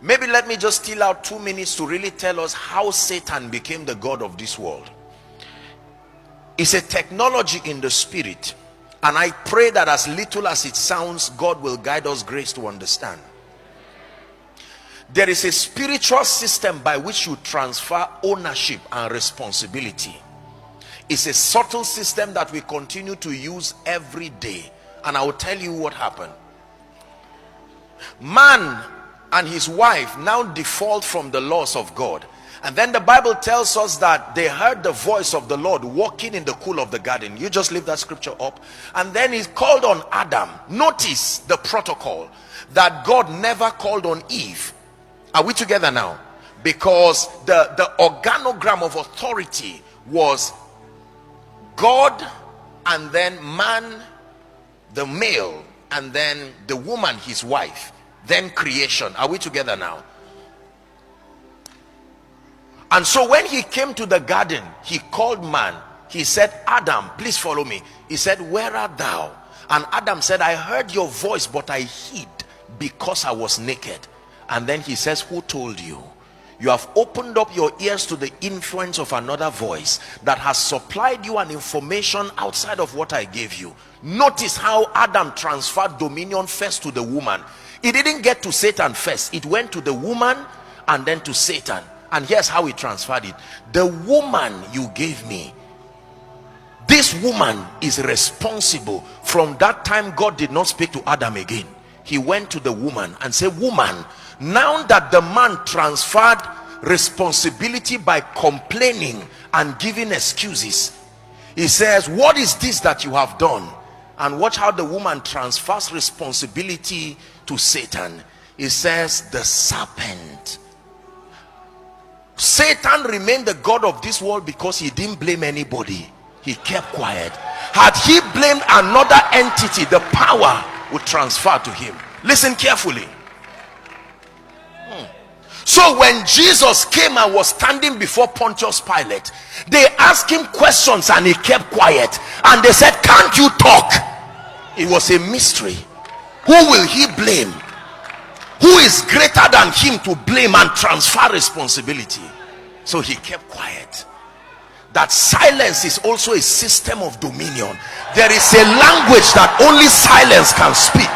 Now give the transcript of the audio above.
Maybe let me just steal out 2 minutes to really tell us how Satan became the god of this world. It's a technology in the spirit, and I pray that as little as it sounds, God will guide us grace to understand. There is a spiritual system by which you transfer ownership and responsibility. It's a subtle system that we continue to use every day, and I will tell you what happened. Man and his wife now default from the laws of God, and then the Bible tells us that they heard the voice of the Lord walking in the cool of the garden. You just leave that scripture up, and then he called on Adam. Notice the protocol that God never called on Eve. Are we together now? Because the organogram of authority was God, and then man, the male, and then the woman, his wife, then creation. Are we together now? And so when he came to the garden, he called man. He said, Adam, please follow me. He said, where art thou? And Adam said, I heard your voice, but I hid because I was naked. And then he says, who told you? You have opened up your ears to the influence of another voice that has supplied you an information outside of what I gave you. Notice how Adam transferred dominion first to the woman. It didn't get to Satan first. It went to the woman and then to Satan. And here's how he transferred it. The woman you gave me, this woman is responsible. From that time, God did not speak to Adam again. He went to the woman and said, woman, now that the man transferred responsibility by complaining and giving excuses, he says, what is this that you have done? And watch how the woman transfers responsibility to Satan. He says, the serpent. Satan remained the god of this world because he didn't blame anybody. He kept quiet. Had he blamed another entity, the power would transfer to him. Listen carefully. So when Jesus came and was standing before Pontius Pilate, they asked him questions and he kept quiet. And they said, can't you talk? It was a mystery. Who will he blame? Who is greater than him to blame and transfer responsibility? So he kept quiet. That silence is also a system of dominion. There is a language that only silence can speak.